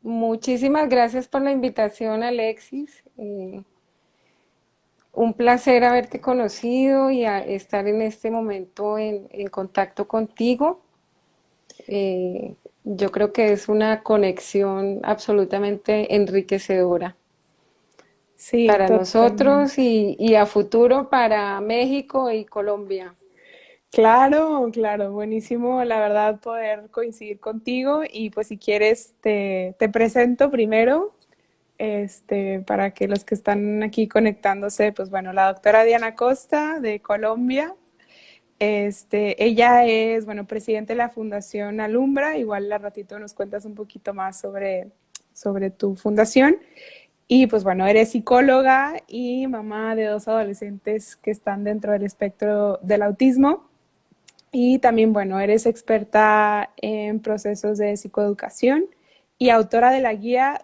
Muchísimas gracias por la invitación, Alexis. Un placer haberte conocido y estar en este momento en contacto contigo. Yo creo que es una conexión absolutamente enriquecedora Sí, para totalmente. nosotros y a futuro para México y Colombia. Claro, claro, buenísimo, la verdad, poder coincidir contigo y pues si quieres te presento primero, para que los que están aquí conectándose, pues bueno, la doctora Diana Costa de Colombia, ella es, bueno, presidente de la Fundación Alumbra, igual al ratito nos cuentas un poquito más sobre tu fundación. Y pues bueno, eres psicóloga y mamá de dos adolescentes que están dentro del espectro del autismo. Y también, bueno, eres experta en procesos de psicoeducación y autora de la guía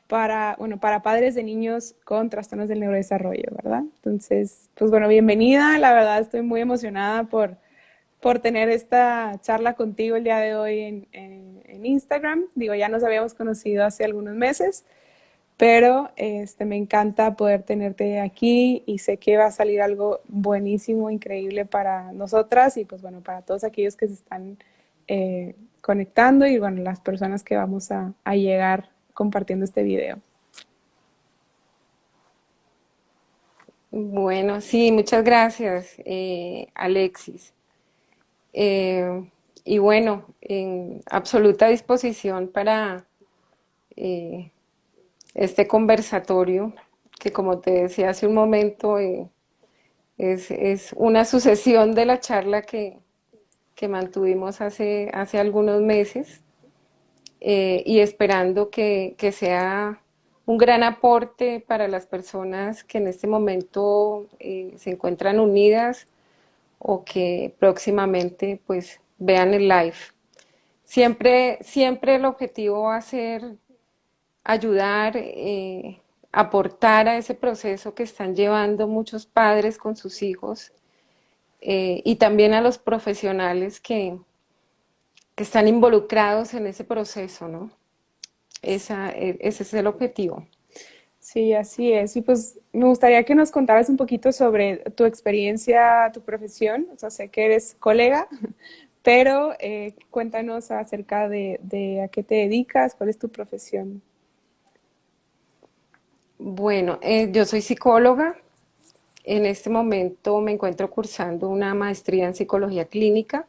para padres de niños con trastornos del neurodesarrollo, ¿verdad? Entonces, pues bueno, bienvenida. La verdad estoy muy emocionada por tener esta charla contigo el día de hoy en Instagram. Digo, ya nos habíamos conocido hace algunos meses, pero me encanta poder tenerte aquí y sé que va a salir algo buenísimo, increíble para nosotras y pues bueno, para todos aquellos que se están conectando y bueno, las personas que vamos a llegar compartiendo este video. Bueno, sí, muchas gracias, Alexis. Eh, y bueno, en absoluta disposición para eh, este conversatorio, que como te decía hace un momento, es una sucesión de la charla que mantuvimos hace algunos meses, y esperando que sea un gran aporte para las personas que en este momento se encuentran unidas o que próximamente pues vean el live. Siempre el objetivo va a ser ayudar, aportar a ese proceso que están llevando muchos padres con sus hijos, y también a los profesionales que están involucrados en ese proceso, ¿no? Ese es el objetivo. Sí, así es. Y pues me gustaría que nos contaras un poquito sobre tu experiencia, tu profesión. O sea, sé que eres colega, pero cuéntanos acerca de a qué te dedicas, cuál es tu profesión. Bueno, yo soy psicóloga. En este momento me encuentro cursando una maestría en psicología clínica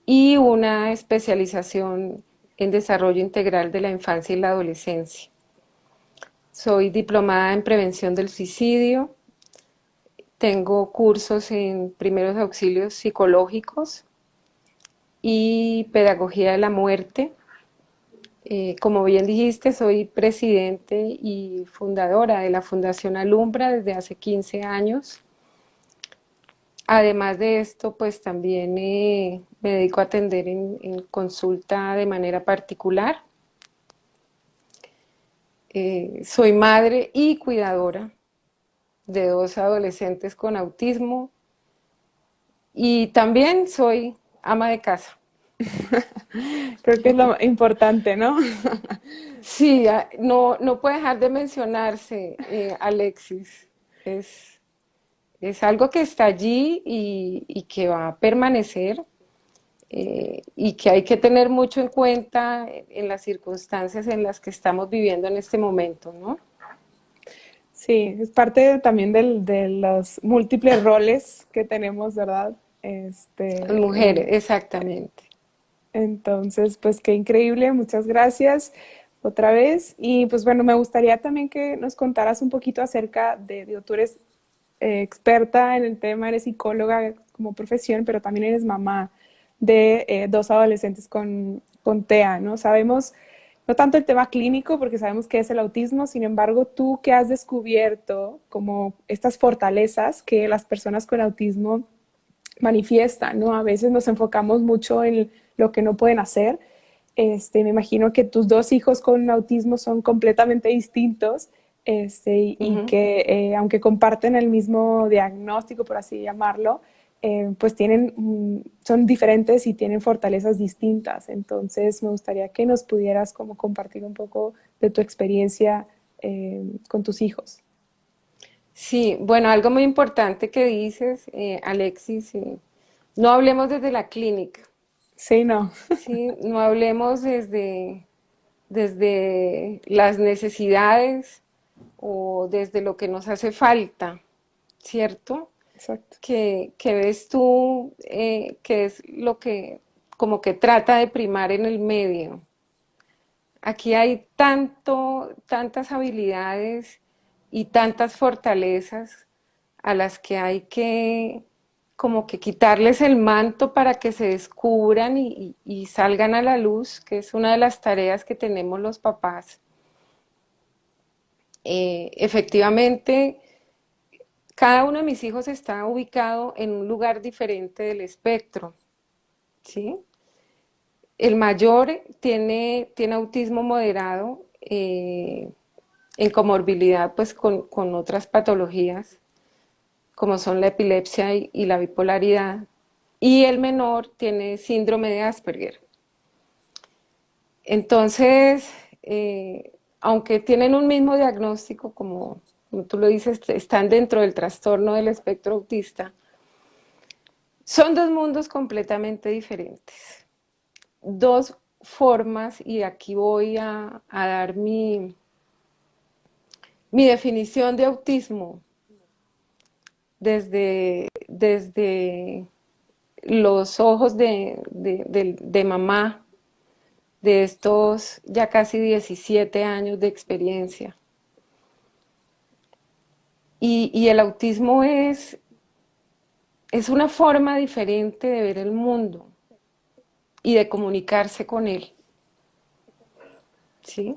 y una especialización en desarrollo integral de la infancia y la adolescencia. Soy diplomada en prevención del suicidio, tengo cursos en primeros auxilios psicológicos y pedagogía de la muerte. Como bien dijiste, soy presidente y fundadora de la Fundación Alumbra desde hace 15 años. Además de esto, pues también me dedico a atender en consulta de manera particular. Soy madre y cuidadora de dos adolescentes con autismo y también soy ama de casa. Creo que es lo importante, ¿no? Sí, no puede dejar de mencionarse, Alexis. Es, es algo que está allí y que va a permanecer, y que hay que tener mucho en cuenta en las circunstancias en las que estamos viviendo en este momento, ¿no? Sí, es parte también de los múltiples roles que tenemos, ¿verdad? Las mujeres, exactamente. Entonces, pues qué increíble, muchas gracias otra vez. Y pues bueno, me gustaría también que nos contaras un poquito acerca digo, tú eres experta en el tema, eres psicóloga como profesión, pero también eres mamá de dos adolescentes con TEA, ¿no? Sabemos, no tanto el tema clínico, porque sabemos que es el autismo, sin embargo, tú qué has descubierto como estas fortalezas que las personas con autismo manifiestan, ¿no? A veces nos enfocamos mucho en lo que no pueden hacer. Me imagino que tus dos hijos con autismo son completamente distintos, y Ujú. que aunque comparten el mismo diagnóstico, por así llamarlo, pues tienen, son diferentes y tienen fortalezas distintas. Entonces me gustaría que nos pudieras como compartir un poco de tu experiencia con tus hijos. Sí, bueno, algo muy importante que dices, Alexis, no hablemos desde la clínica, Sí, no, ¿sí? No hablemos desde las necesidades o desde lo que nos hace falta, ¿cierto? exacto. Que ves tú que es lo que como que trata de primar en el medio. Aquí hay tantas habilidades y tantas fortalezas a las que hay que como que quitarles el manto para que se descubran y salgan a la luz, que es una de las tareas que tenemos los papás. Efectivamente, cada uno de mis hijos está ubicado en un lugar diferente del espectro, ¿sí? El mayor tiene autismo moderado, en comorbilidad pues con otras patologías, como son la epilepsia y la bipolaridad, y el menor tiene síndrome de Asperger. Entonces, aunque tienen un mismo diagnóstico, como tú lo dices, están dentro del trastorno del espectro autista, son dos mundos completamente diferentes, dos formas, y aquí voy a dar mi definición de autismo desde los ojos de mamá de estos ya casi 17 años de experiencia. Y el autismo es una forma diferente de ver el mundo y de comunicarse con él, ¿sí?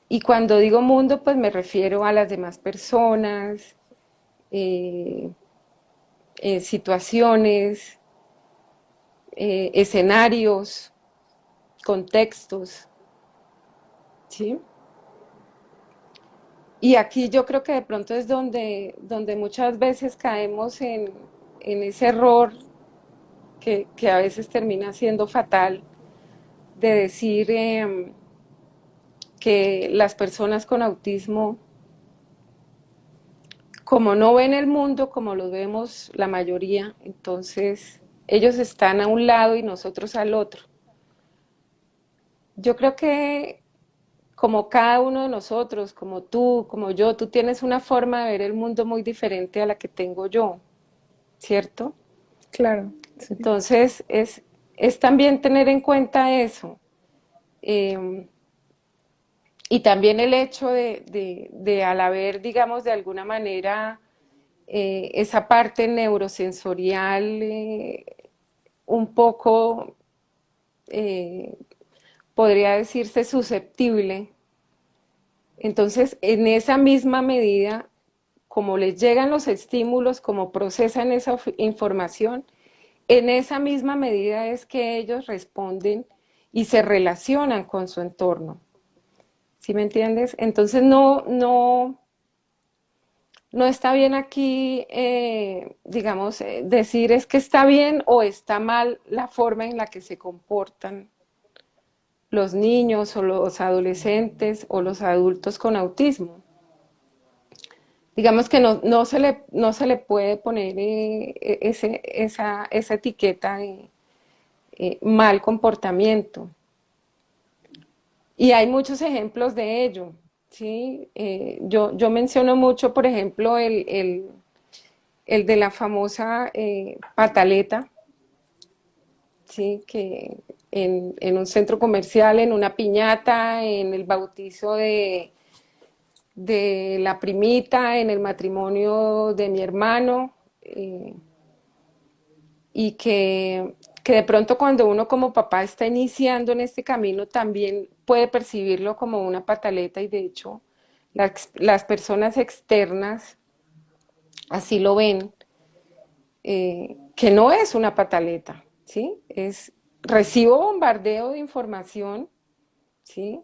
Y cuando digo mundo, pues me refiero a las demás personas, eh, situaciones, escenarios, contextos, ¿sí? Y aquí yo creo que de pronto es donde muchas veces caemos en ese error que a veces termina siendo fatal de decir que las personas con autismo, como no ven el mundo como lo vemos la mayoría, entonces ellos están a un lado y nosotros al otro. Yo creo que como cada uno de nosotros, como tú, como yo, tú tienes una forma de ver el mundo muy diferente a la que tengo yo, ¿cierto? Claro, sí, Entonces es también tener en cuenta eso. Eh, y también el hecho de al haber, digamos, de alguna manera, esa parte neurosensorial un poco, eh, podría decirse, susceptible. Entonces, en esa misma medida, como les llegan los estímulos, como procesan esa información, en esa misma medida es que ellos responden y se relacionan con su entorno. ¿Sí me entiendes? Entonces no está bien aquí, digamos, decir es que está bien o está mal la forma en la que se comportan los niños o los adolescentes o los adultos con autismo. Digamos que no se le puede poner esa etiqueta de mal comportamiento. Y hay muchos ejemplos de ello, ¿sí? Yo menciono mucho, por ejemplo, el de la famosa pataleta, ¿sí? Que en un centro comercial, en una piñata, en el bautizo de la primita, en el matrimonio de mi hermano, y que de pronto cuando uno como papá está iniciando en este camino también puede percibirlo como una pataleta y de hecho las personas externas así lo ven, que no es una pataleta, ¿sí? Recibo bombardeo de información, ¿sí?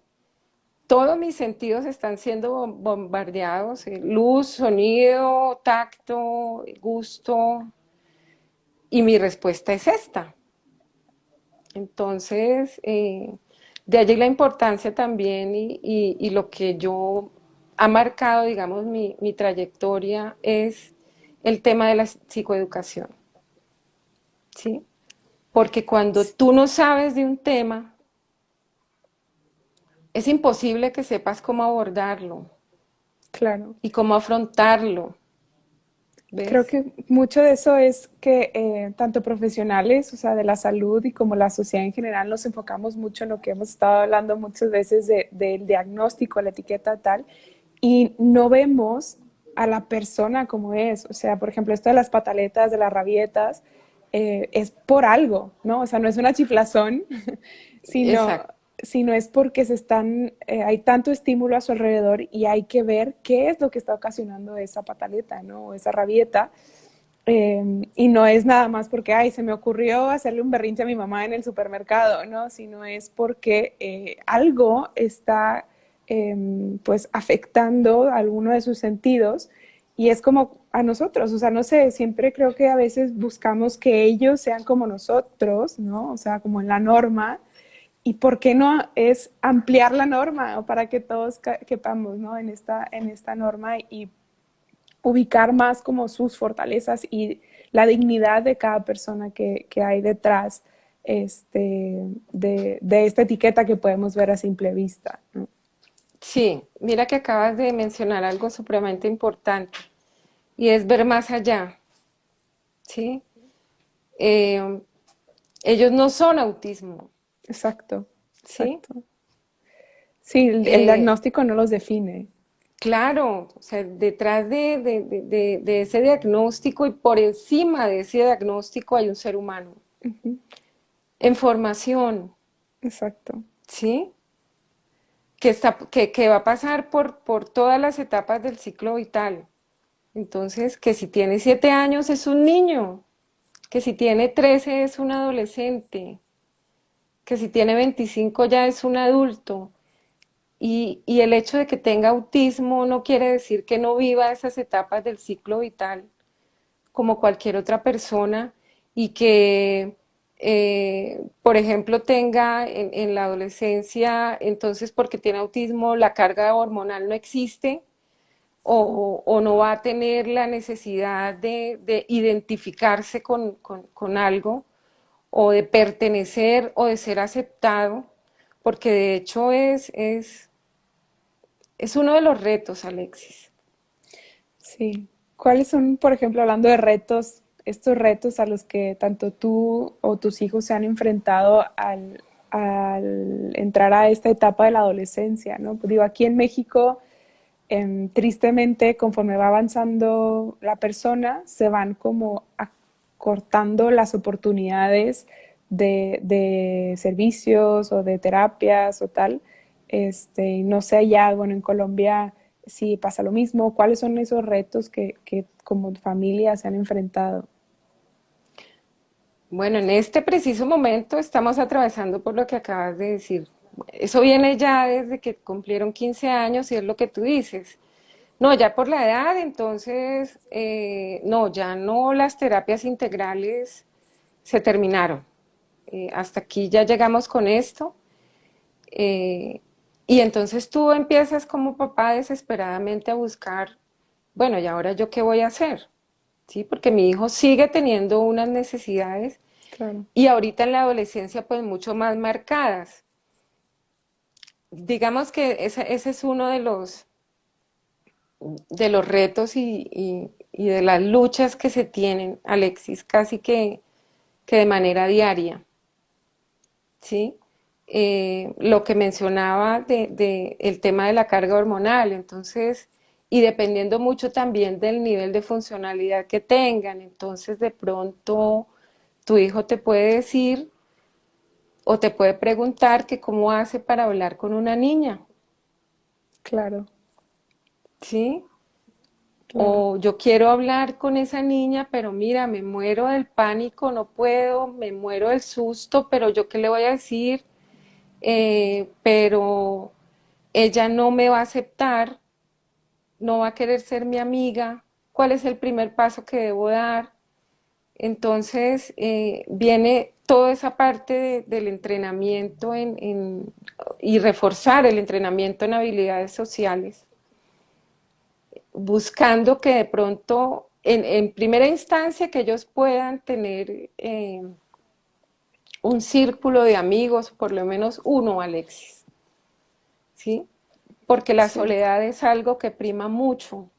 Todos mis sentidos están siendo bombardeados, luz, sonido, tacto, gusto, Y mi respuesta es esta. Entonces, de allí la importancia también y lo que yo ha marcado, digamos, mi trayectoria es el tema de la psicoeducación, ¿sí? Porque cuando tú no sabes de un tema, es imposible que sepas cómo abordarlo Claro. y cómo afrontarlo, Creo ¿ves? que mucho de eso es que tanto profesionales, o sea, de la salud y como la sociedad en general, nos enfocamos mucho en lo que hemos estado hablando muchas veces del diagnóstico, la etiqueta tal, y no vemos a la persona como es. O sea, por ejemplo, esto de las pataletas, de las rabietas, es por algo, ¿no? O sea, no es una chiflazón, sino, Exacto. sino es porque hay tanto estímulo a su alrededor y hay que ver qué es lo que está ocasionando esa pataleta, ¿no? O esa rabieta. Y no es nada más porque, ay, se me ocurrió hacerle un berrinche a mi mamá en el supermercado, ¿no? Sino es porque algo está pues afectando alguno de sus sentidos y es como a nosotros, o sea, no sé, siempre creo que a veces buscamos que ellos sean como nosotros, ¿no? O sea, como en la norma. ¿Y por qué no es ampliar la norma o para que todos quepamos, ¿no? En esta norma y ubicar más como sus fortalezas y la dignidad de cada persona que hay detrás de esta etiqueta que podemos ver a simple vista, ¿no? Sí, mira que acabas de mencionar algo supremamente importante y es ver más allá, ¿sí? Eh, ellos no son autismo, Exacto, ¿sí? exacto. Sí, el Eh, diagnóstico no los define. claro, o sea, detrás de ese diagnóstico y por encima de ese diagnóstico hay un ser humano Ujú, en formación, exacto, ¿sí? Que va a pasar por todas las etapas del ciclo vital. Entonces, que si tiene 7 años es un niño, que si tiene 13 es un adolescente, que si tiene 25 ya es un adulto. Y el hecho de que tenga autismo no quiere decir que no viva esas etapas del ciclo vital como cualquier otra persona y que, por ejemplo, tenga en la adolescencia, entonces porque tiene autismo, la carga hormonal no existe o no va a tener la necesidad de identificarse con algo o de pertenecer o de ser aceptado, porque de hecho es uno de los retos, Alexis. sí. ¿Cuáles son, por ejemplo, hablando de retos, estos retos a los que tanto tú o tus hijos se han enfrentado al entrar a esta etapa de la adolescencia, ¿no? Pues digo, aquí en México, tristemente, conforme va avanzando la persona, se van como acortando las oportunidades de servicios o de terapias o tal. No sé allá, bueno, en Colombia si pasa lo mismo, cuáles son esos retos que como familia se han enfrentado. Bueno, en este preciso momento estamos atravesando por lo que acabas de decir. Eso viene ya desde que cumplieron 15 años y es lo que tú dices. No, ya por la edad, entonces, no, ya no, las terapias integrales se terminaron. Hasta aquí ya llegamos con esto. eh, y entonces tú empiezas como papá desesperadamente a buscar, bueno, ¿y ahora yo qué voy a hacer? ¿Sí? Porque mi hijo sigue teniendo unas necesidades Claro, y ahorita en la adolescencia pues mucho más marcadas. Digamos que ese es uno de los retos y de las luchas que se tienen, Alexis, casi que de manera diaria, ¿sí? Lo que mencionaba de el tema de la carga hormonal, entonces, y dependiendo mucho también del nivel de funcionalidad que tengan, entonces de pronto tu hijo te puede decir o te puede preguntar que cómo hace para hablar con una niña, claro, ¿sí? claro. O yo quiero hablar con esa niña, pero mira, me muero del pánico, no puedo, me muero del susto, pero yo qué le voy a decir, pero ella no me va a aceptar, no va a querer ser mi amiga, ¿cuál es el primer paso que debo dar? Entonces, viene toda esa parte del entrenamiento y reforzar el entrenamiento en habilidades sociales, buscando que de pronto, en primera instancia, que ellos puedan tener un círculo de amigos, por lo menos uno, Alexis, ¿sí? Porque la Sí, soledad es algo que prima mucho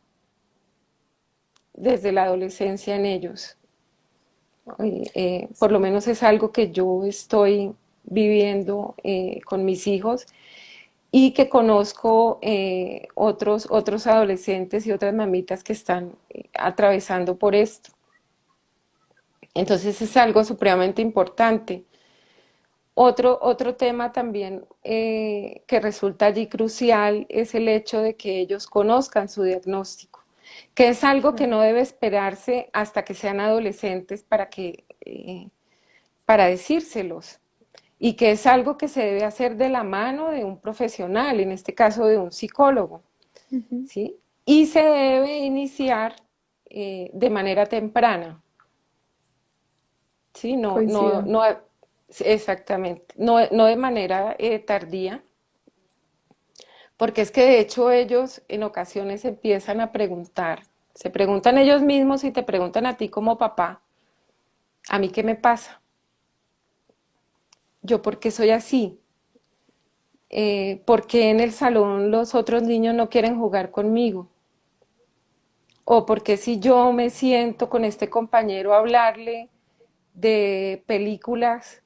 desde la adolescencia en ellos. Por lo menos es algo que yo estoy viviendo con mis hijos y que conozco otros adolescentes y otras mamitas que están atravesando por esto. Entonces es algo supremamente importante. Otro tema también que resulta allí crucial es el hecho de que ellos conozcan su diagnóstico, que es algo que claro. no debe esperarse hasta que sean adolescentes para decírselos, y que es algo que se debe hacer de la mano de un profesional, en este caso de un psicólogo, Ujú. ¿sí? Y se debe iniciar de manera temprana, ¿sí? Coincido. Exactamente, no de manera tardía, porque es que de hecho ellos en ocasiones empiezan a preguntar, se preguntan ellos mismos y te preguntan a ti como papá, ¿a mí qué me pasa? ¿Yo por qué soy así? ¿Por qué en el salón los otros niños no quieren jugar conmigo? ¿O por qué si yo me siento con este compañero a hablarle de películas,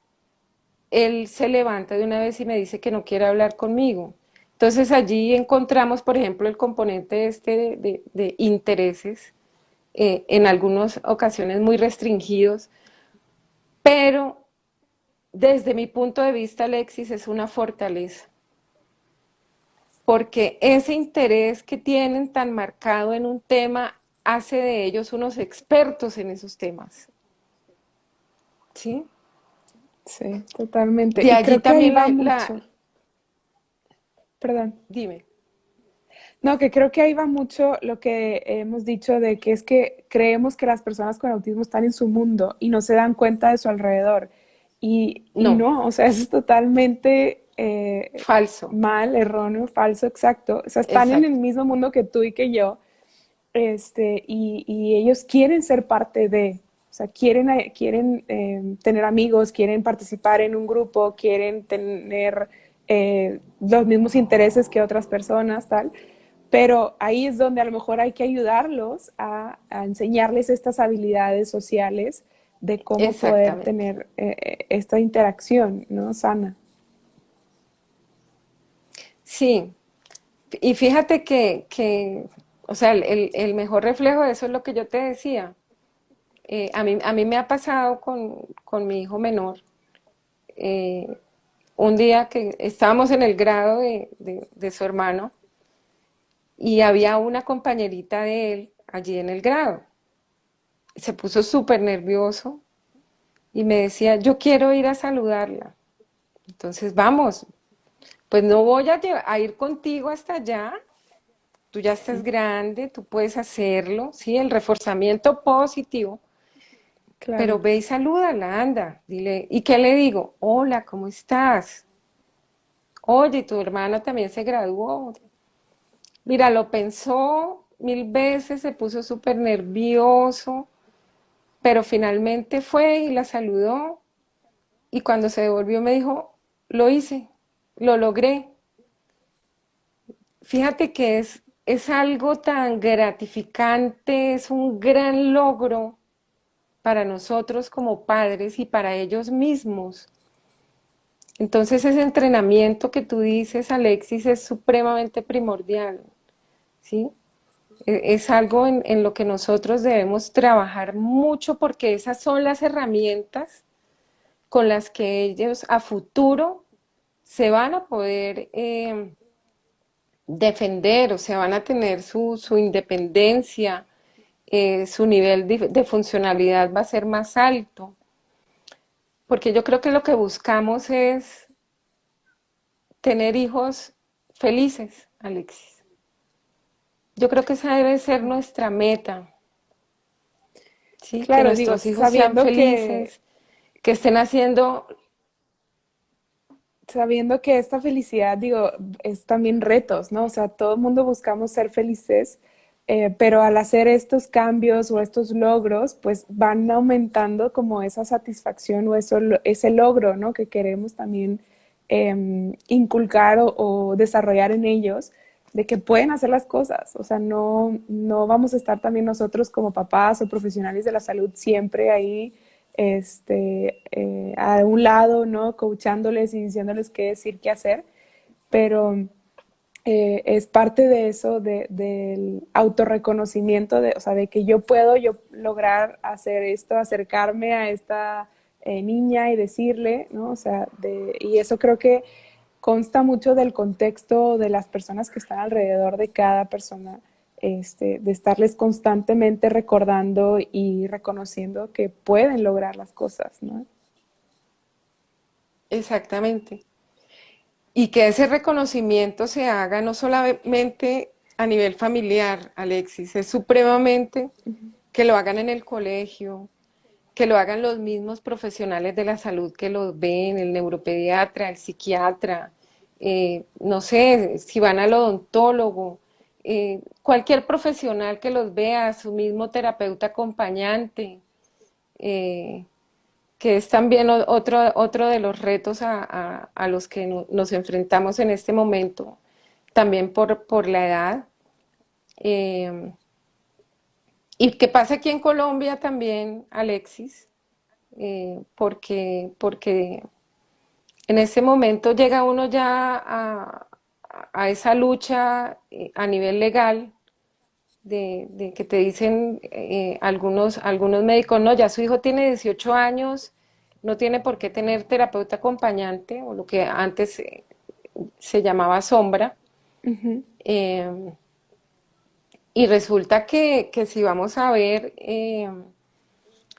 él se levanta de una vez y me dice que no quiere hablar conmigo? Entonces allí encontramos, por ejemplo, el componente este de intereses, en algunas ocasiones muy restringidos, pero desde mi punto de vista, Alexis, es una fortaleza, porque ese interés que tienen tan marcado en un tema hace de ellos unos expertos en esos temas, ¿sí? Sí, totalmente. De Y allí creo que ahí también va mucho. Perdón. dime, No, que creo que ahí va mucho lo que hemos dicho de que es que creemos que las personas con autismo están en su mundo y no se dan cuenta de su alrededor. Y no, no, o sea, eso es totalmente falso, mal, erróneo, falso, exacto. O sea, están en el exacto, mismo mundo que tú y que yo, y ellos quieren ser parte de, o sea, quieren tener amigos, quieren participar en un grupo, quieren tener los mismos intereses que otras personas, tal. Pero ahí es donde a lo mejor hay que ayudarlos a enseñarles estas habilidades sociales de cómo poder exactamente. tener esta interacción, ¿no? Sana. Sí, y fíjate o sea, el mejor reflejo de eso es lo que yo te decía. A mí me ha pasado con mi hijo menor. eh, un día que estábamos en el grado de su hermano y había una compañerita de él allí en el grado. Se puso súper nervioso y me decía, yo quiero ir a saludarla. Entonces, vamos, pues no voy a ir contigo hasta allá, tú ya estás grande, tú puedes hacerlo, ¿sí? El reforzamiento positivo, Claro, pero ve y salúdala, anda, dile, ¿y qué le digo? Hola, ¿cómo estás? Oye, tu hermana también se graduó. Mira, lo pensó mil veces, se puso súper nervioso, pero finalmente fue y la saludó y cuando se devolvió me dijo, lo hice, lo logré. Fíjate que es algo tan gratificante, es un gran logro para nosotros como padres y para ellos mismos. Entonces ese entrenamiento que tú dices, Alexis, es supremamente primordial, ¿sí? Es algo en lo que nosotros debemos trabajar mucho porque esas son las herramientas con las que ellos a futuro se van a poder defender, o sea, van a tener su independencia, su nivel de funcionalidad va a ser más alto, porque yo creo que lo que buscamos es tener hijos felices, Alexis. Yo creo que esa debe ser nuestra meta, ¿sí? Que Claro, digo, nuestros hijos sean felices, que estén haciendo, sabiendo que esta felicidad, digo, es también retos, ¿no? O sea, todo el mundo buscamos ser felices, pero al hacer estos cambios o estos logros, pues van aumentando como esa satisfacción o ese logro, ¿no? Que queremos también inculcar o desarrollar en ellos, de que pueden hacer las cosas. O sea, no vamos a estar también nosotros como papás o profesionales de la salud siempre ahí a un lado, ¿no? Coachándoles y diciéndoles qué decir, qué hacer, pero es parte de eso, del autorreconocimiento, o sea, de que yo puedo yo lograr hacer esto, acercarme a esta niña y decirle, ¿no? O sea, y eso creo que consta mucho del contexto de las personas que están alrededor de cada persona, de estarles constantemente recordando y reconociendo que pueden lograr las cosas, ¿no? exactamente, y que ese reconocimiento se haga no solamente a nivel familiar, Alexis, es supremamente que lo hagan en el colegio, que lo hagan los mismos profesionales de la salud que los ven, el neuropediatra, el psiquiatra, no sé, si van al odontólogo, cualquier profesional que los vea, su mismo terapeuta acompañante, eh, que es también otro de los retos a los que nos enfrentamos en este momento, también por la edad. Eh, y que pasa aquí en Colombia también, Alexis, porque en ese momento llega uno ya a esa lucha a nivel legal de que te dicen algunos médicos, no, ya su hijo tiene 18 años, no tiene por qué tener terapeuta acompañante o lo que antes se llamaba sombra. Ujú. eh, y resulta que si vamos a ver,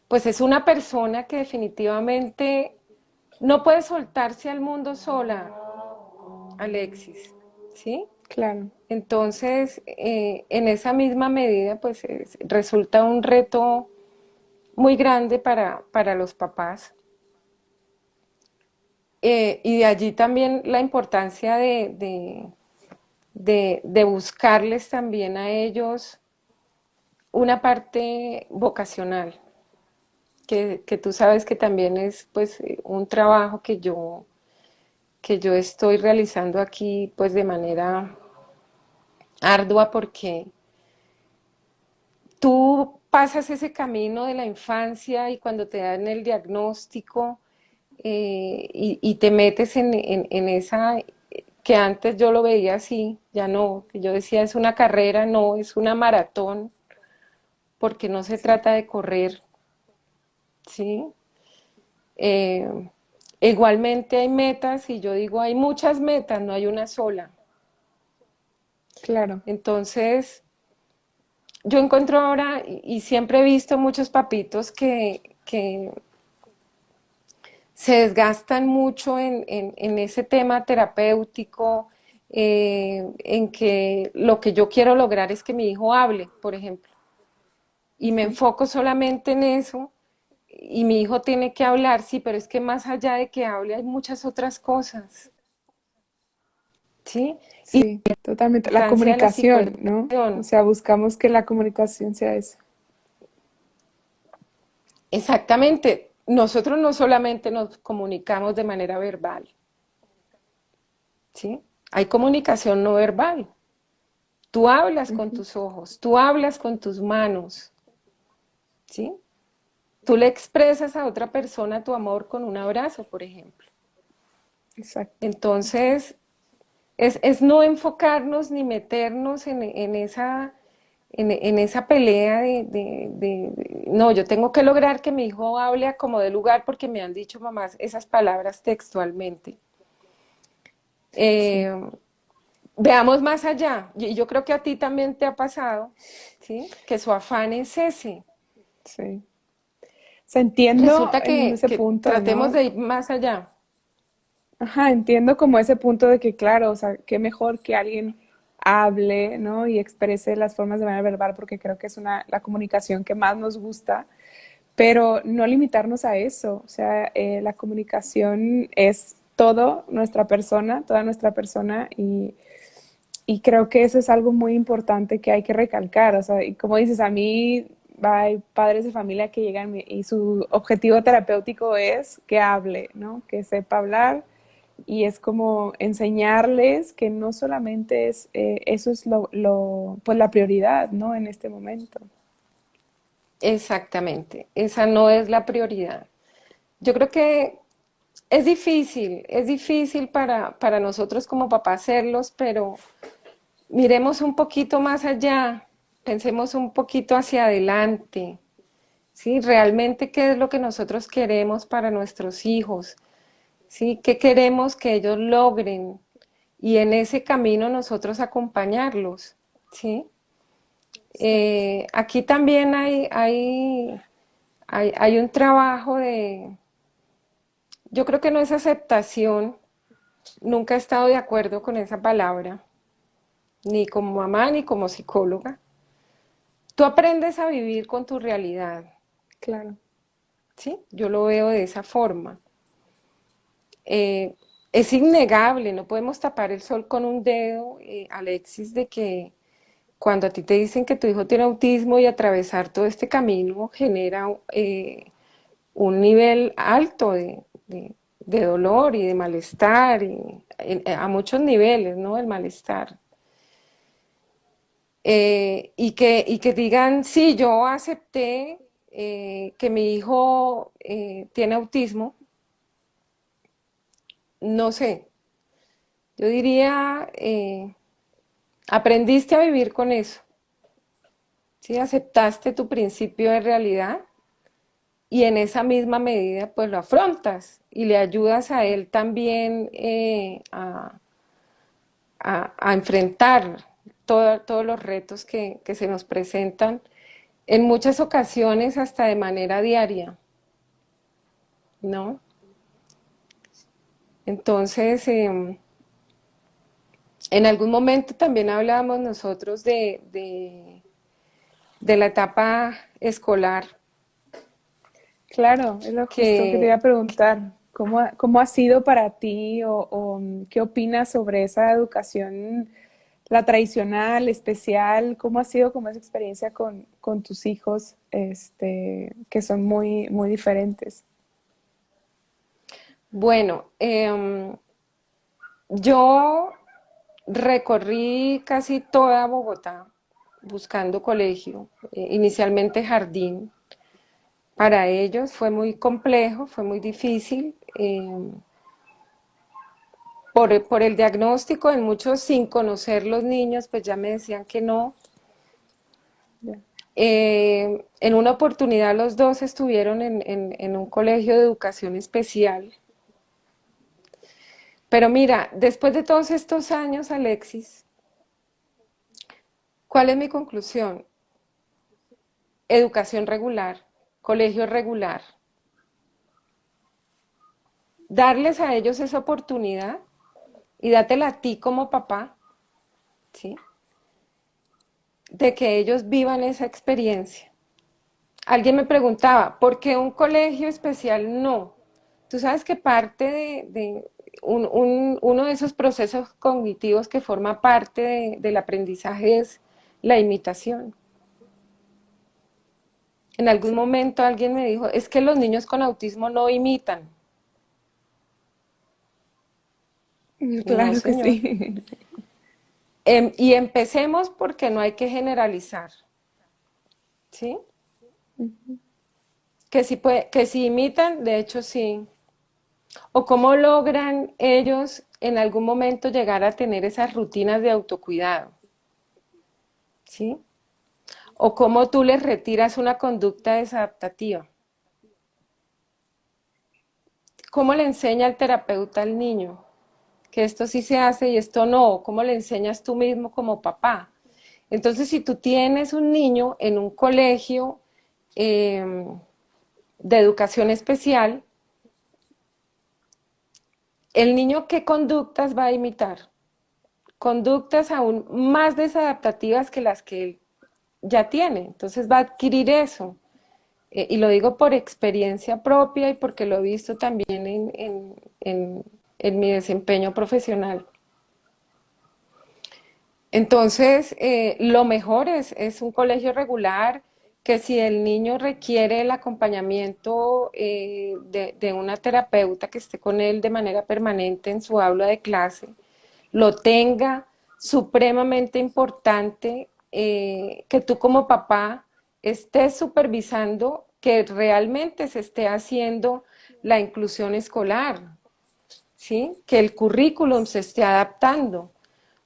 pues es una persona que definitivamente no puede soltarse al mundo sola, Alexis, ¿sí? Claro. Entonces, en esa misma medida, pues resulta un reto muy grande para los papás. Y de allí también la importancia de buscarles también a ellos una parte vocacional, que tú sabes que también es pues un trabajo que yo estoy realizando aquí pues de manera ardua porque tú pasas ese camino de la infancia y cuando te dan el diagnóstico y te metes en esa que antes yo lo veía así, ya no, que yo decía es una carrera, no, es una maratón, porque no se Sí, trata de correr, ¿sí? Eh, igualmente hay metas y yo digo, hay muchas metas, no hay una sola. claro. Entonces, yo encuentro ahora y siempre he visto muchos papitos que se desgastan mucho en ese tema terapéutico, en que lo que yo quiero lograr es que mi hijo hable, por ejemplo, y me Ujú. enfoco solamente en eso, y mi hijo tiene que hablar, sí, pero es que más allá de que hable hay muchas otras cosas, ¿sí? Y Sí, totalmente. la La importancia de la comunicación, ¿no? O psicoeducación, sea, buscamos que la comunicación sea eso. exactamente, nosotros no solamente nos comunicamos de manera verbal, ¿sí? Hay comunicación no verbal. Tú hablas con Ujú. tus ojos, tú hablas con tus manos, ¿sí? Tú le expresas a otra persona tu amor con un abrazo, por ejemplo. Exacto, exacto. Entonces, es no enfocarnos ni meternos en esa pelea no, yo tengo que lograr que mi hijo hable a como de lugar porque me han dicho mamás esas palabras textualmente. Sí, Eh, veamos más allá, y yo creo que a ti también te ha pasado, ¿sí? Que su afán es ese. sí. O sea, entiendo Resulta en ese que punto, tratemos ¿no? de ir más allá. Ajá, entiendo como ese punto de que, claro, o sea, qué mejor que alguien hable, ¿no? Y exprese las formas de manera verbal, porque creo que es la comunicación que más nos gusta. pero no limitarnos a eso. O sea, la comunicación es todo nuestra persona, toda nuestra persona y creo que eso es algo muy importante que hay que recalcar. O sea, y como dices, a mí hay padres de familia que llegan y su objetivo terapéutico es que hable, ¿no? Que sepa hablar y es como enseñarles que no solamente es, eso es pues la prioridad, ¿no? En este momento. Exactamente, esa no es la prioridad. Yo creo que es difícil para nosotros como papás hacerlos, pero miremos un poquito más allá, pensemos un poquito hacia adelante, ¿sí? Realmente qué es lo que nosotros queremos para nuestros hijos, ¿sí? ¿Qué queremos que ellos logren? Y en ese camino nosotros acompañarlos, ¿sí? Exacto. Aquí también hay un trabajo yo creo que no es aceptación, nunca he estado de acuerdo con esa palabra, ni como mamá ni como psicóloga. Tú aprendes a vivir con tu realidad, Claro. ¿sí? Yo lo veo de esa forma. Eh, es innegable, no podemos tapar el sol con un dedo, Alexis, de que cuando a ti te dicen que tu hijo tiene autismo y atravesar todo este camino genera un nivel alto de dolor y de malestar, a muchos niveles, ¿no? El malestar. Y que digan, sí, yo acepté que mi hijo tiene autismo, no sé, yo diría, aprendiste a vivir con eso, ¿sí? Aceptaste tu principio de realidad y en esa misma medida pues lo afrontas y le ayudas a él también a enfrentar todos los retos que se nos presentan en muchas ocasiones hasta de manera diaria, ¿no? Entonces, en algún momento también hablábamos nosotros de la etapa escolar, Claro, es lo justo que te iba a que, preguntar. ¿Cómo ha sido para ti qué opinas sobre esa educación, la tradicional, especial? ¿Cómo ha sido como esa experiencia con tus hijos, que son muy, muy diferentes? bueno, yo recorrí casi toda Bogotá buscando colegio, inicialmente jardín. Para ellos fue muy complejo, fue muy difícil. Por el diagnóstico, en muchos sin conocer los niños, pues ya me decían que no. Ya. En una oportunidad los dos estuvieron en un colegio de educación especial. Pero mira, después de todos estos años, Alexis, ¿cuál es mi conclusión? Educación regular, colegio regular. Darles a ellos esa oportunidad y dátela a ti como papá, ¿sí? De que ellos vivan esa experiencia. Alguien me preguntaba, ¿por qué un colegio especial no? Tú sabes que parte uno de esos procesos cognitivos que forma parte del aprendizaje es la imitación. En algún Sí. momento alguien me dijo, es que los niños con autismo no imitan. No, Claro que señor. sí. Y empecemos porque no hay que generalizar, ¿sí? Que si imitan, de hecho sí. O cómo logran ellos en algún momento llegar a tener esas rutinas de autocuidado, ¿sí? O cómo tú les retiras una conducta desadaptativa. ¿Cómo le enseña el terapeuta al niño que esto sí se hace y esto no? ¿Cómo le enseñas tú mismo como papá? Entonces, si tú tienes un niño en un colegio eh, de educación especial, el niño qué conductas va a imitar, conductas aún más desadaptativas que las que él ya tiene. Entonces va a adquirir eso. y lo digo por experiencia propia y porque lo he visto también en mi desempeño profesional. Entonces, lo mejor es un colegio regular, que si el niño requiere el acompañamiento de una terapeuta que esté con él de manera permanente en su aula de clase, lo tenga. Supremamente importante que tú como papá estés supervisando que realmente se esté haciendo la inclusión escolar, ¿sí? Que el currículum se esté adaptando.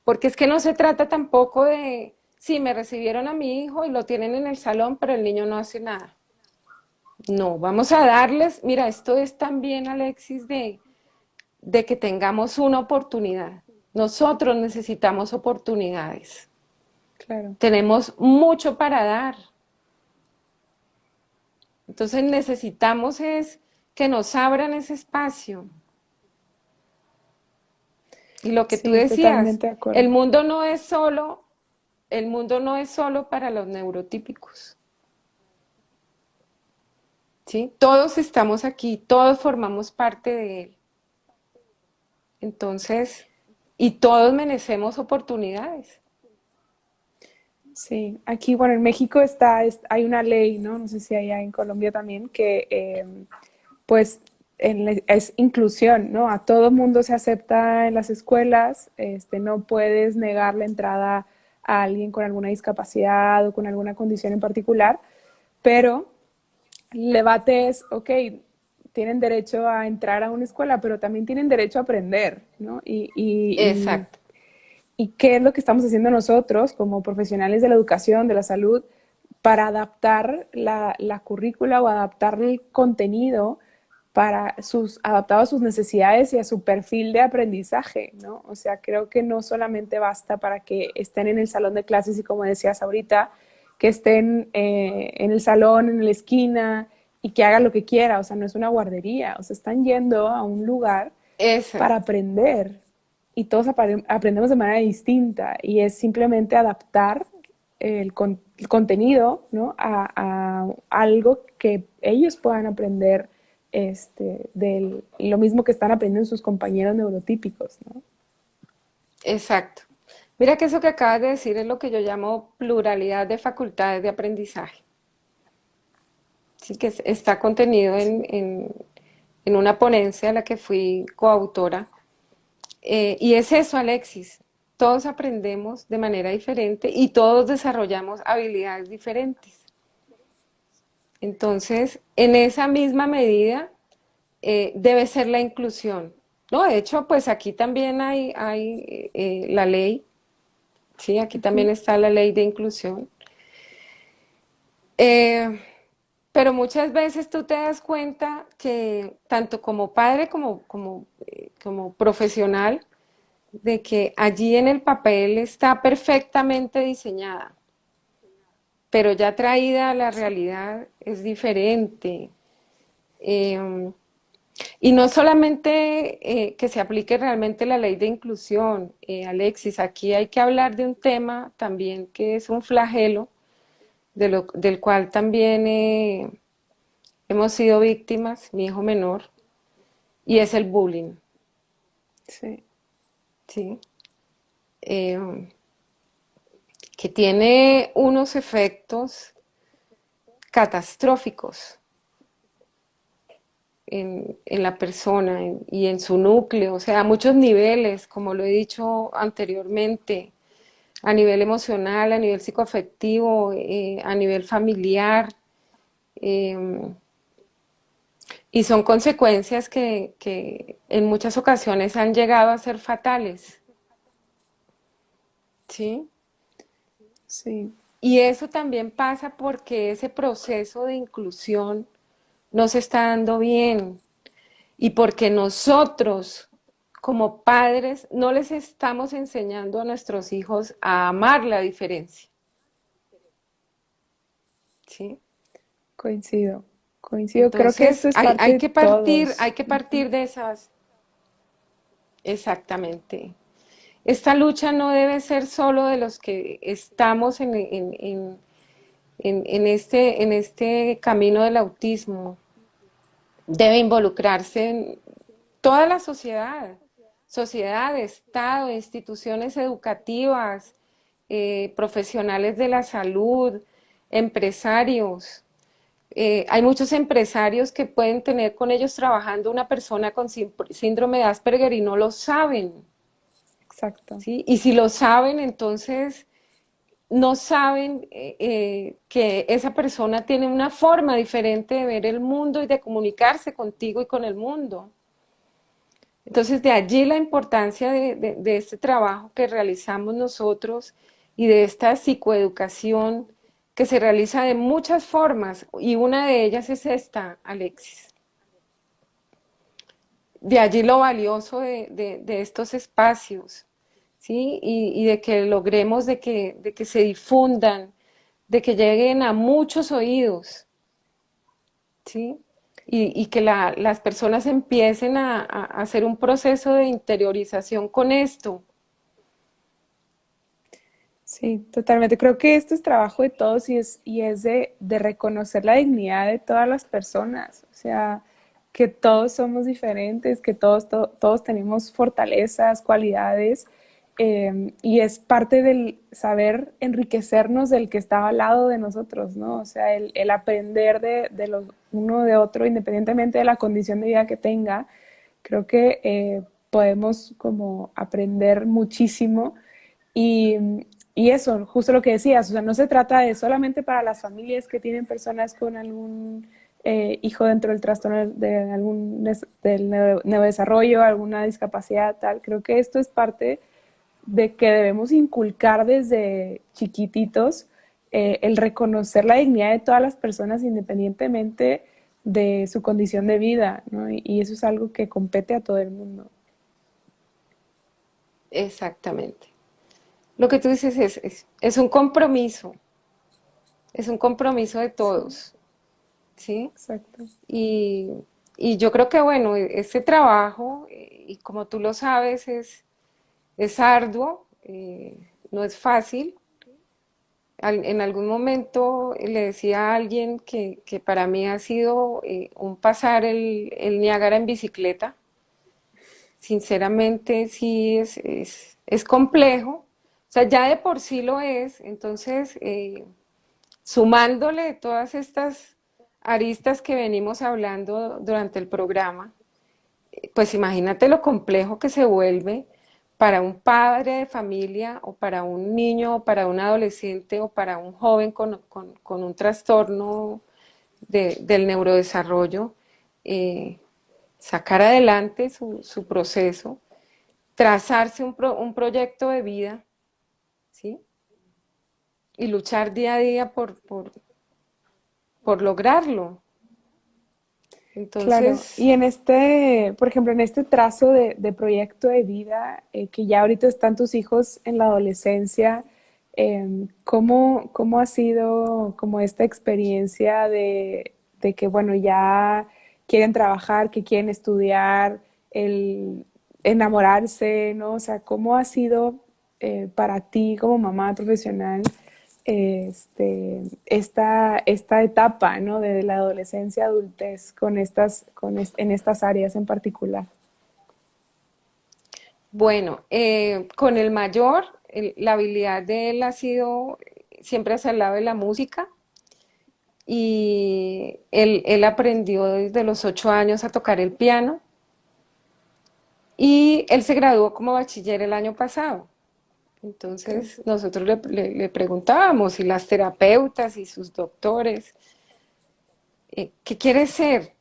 Porque es que no se trata tampoco de, sí, me recibieron a mi hijo y lo tienen en el salón, pero el niño no hace nada. No, vamos a darles, mira, esto es también, Alexis, de que tengamos una oportunidad. Nosotros necesitamos oportunidades. Claro. Tenemos mucho para dar. Entonces necesitamos es que nos abran ese espacio. Y lo que tú Sí, decías, totalmente de el acuerdo. mundo no es solo, el mundo no es solo para los neurotípicos. ¿Sí? Todos estamos aquí, todos formamos parte de él. Entonces, y todos merecemos oportunidades. Sí, aquí, bueno, en México está, hay una ley, ¿no? No sé si hay en Colombia también, que pues es inclusión, ¿no? A todo mundo se acepta en las escuelas, no puedes negar la entrada a alguien con alguna discapacidad o con alguna condición en particular, pero el debate es, ok, tienen derecho a entrar a una escuela, pero también tienen derecho a aprender, ¿no? Exacto, ¿Y qué es lo que estamos haciendo nosotros como profesionales de la educación, de la salud, para adaptar la currícula o adaptar el contenido adaptado a sus necesidades y a su perfil de aprendizaje, ¿no? O sea, creo que no solamente basta para que estén en el salón de clases y como decías ahorita, que estén en el salón, en la esquina y que hagan lo que quiera, o sea, no es una guardería, o sea, están yendo a un lugar para exacto, aprender y todos aprendemos de manera distinta y es simplemente adaptar el contenido, ¿no? A algo que ellos puedan aprender de lo mismo que están aprendiendo sus compañeros neurotípicos, ¿no? exacto. Mira que eso que acabas de decir es lo que yo llamo pluralidad de facultades de aprendizaje. Sí, que está contenido en una ponencia a la que fui coautora. Y es eso, Alexis. Todos aprendemos de manera diferente y todos desarrollamos habilidades diferentes. Entonces, en esa misma medida, debe ser la inclusión. No, de hecho, pues aquí también hay la ley, sí, aquí también está la ley de inclusión. Eh, pero muchas veces tú te das cuenta que tanto como padre como profesional, de que allí en el papel está perfectamente diseñada, pero ya traída a la realidad es diferente. Eh, y no solamente que se aplique realmente la ley de inclusión, Alexis, aquí hay que hablar de un tema también que es un flagelo, del cual también hemos sido víctimas, mi hijo menor, y es el bullying, Sí, ¿sí? Eh, que tiene unos efectos catastróficos en la persona y en su núcleo, o sea, a muchos niveles, como lo he dicho anteriormente, a nivel emocional, a nivel psicoafectivo, a nivel familiar, eh, y son consecuencias que en muchas ocasiones han llegado a ser fatales, ¿sí? sí, Y eso también pasa porque ese proceso de inclusión no se está dando bien y porque nosotros como padres no les estamos enseñando a nuestros hijos a amar la diferencia, ¿sí? coincido, coincido. Creo que esto Entonces es parte de hay todos. que partir de esas, exactamente. Esta lucha no debe ser solo de los que estamos en este camino del autismo debe involucrarse en toda la sociedad, sociedad, Estado, instituciones educativas, profesionales de la salud, empresarios. Hay muchos empresarios que pueden tener con ellos trabajando una persona con síndrome de Asperger y no lo saben, Exacto. ¿sí? Y si lo saben, entonces no saben que esa persona tiene una forma diferente de ver el mundo y de comunicarse contigo y con el mundo. Entonces, de allí la importancia de este trabajo que realizamos nosotros y de esta psicoeducación que se realiza de muchas formas, y una de ellas es esta, Alexis. De allí lo valioso de estos espacios, ¿sí? Y de que logremos de que se difundan, de que lleguen a muchos oídos, ¿sí? Y que las personas empiecen a hacer un proceso de interiorización con esto. Sí, totalmente. Creo que esto es trabajo de todos y es de reconocer la dignidad de todas las personas. O sea, que todos somos diferentes, que todos tenemos fortalezas, cualidades, y es parte del saber enriquecernos del que está al lado de nosotros, ¿no? O sea, el aprender de los uno de otro, independientemente de la condición de vida que tenga, creo que podemos como aprender muchísimo y, y eso, justo lo que decías, o sea, no se trata de solamente para las familias que tienen personas con algún hijo dentro del trastorno de algún del neurodesarrollo, alguna discapacidad, tal. Creo que esto es parte de que debemos inculcar desde chiquititos el reconocer la dignidad de todas las personas independientemente de su condición de vida, ¿no? Y eso es algo que compete a todo el mundo. Exactamente. Lo que tú dices es un compromiso de Sí, todos, ¿sí? exacto. Y, y yo creo que, bueno, este trabajo, y como tú lo sabes, es arduo, no es fácil. En algún momento le decía a alguien que para mí ha sido un pasar el Niágara en bicicleta. Sinceramente, sí es complejo. O sea, ya de por sí lo es. Entonces, sumándole todas estas aristas que venimos hablando durante el programa, pues imagínate lo complejo que se vuelve para un padre de familia o para un niño o para un adolescente o para un joven con un trastorno del neurodesarrollo, eh, sacar adelante su proceso, trazarse un proyecto de vida, ¿sí? Y luchar día a día por lograrlo. Claro, Entonces, y en este, por ejemplo, en este trazo de proyecto de vida, que ya ahorita están tus hijos en la adolescencia, ¿cómo ha sido como esta experiencia de que, bueno, ya quieren trabajar, que quieren estudiar, el enamorarse, ¿no? O sea, ¿cómo ha sido para ti como mamá profesional? Esta etapa, ¿no? De la adolescencia, adultez, en estas áreas en particular. bueno, con el mayor, la habilidad de él ha sido siempre hacia el lado de la música y él aprendió desde los 8 años a tocar el piano y él se graduó como bachiller el año pasado. Okay. Entonces nosotros le preguntábamos y las terapeutas y sus doctores, ¿qué quiere ser?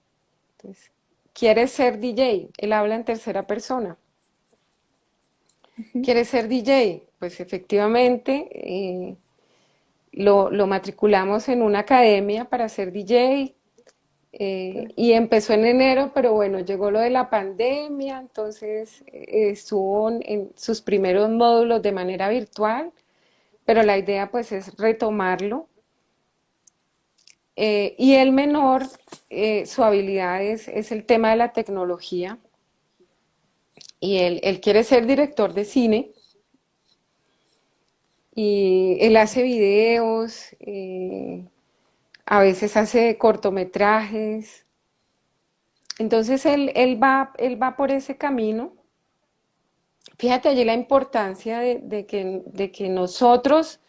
Entonces, quiere ser DJ, él habla en tercera persona. Uh-huh. ¿Quiere ser DJ? Pues efectivamente, lo matriculamos en una academia para ser DJ Okay. y empezó en enero, pero bueno, llegó lo de la pandemia, entonces estuvo en sus primeros módulos de manera virtual, pero la idea pues es retomarlo. Y el menor, su habilidad es el tema de la tecnología y él quiere ser director de cine y él hace videos, a veces hace cortometrajes. Entonces él va por ese camino. Fíjate allí la importancia de que nosotros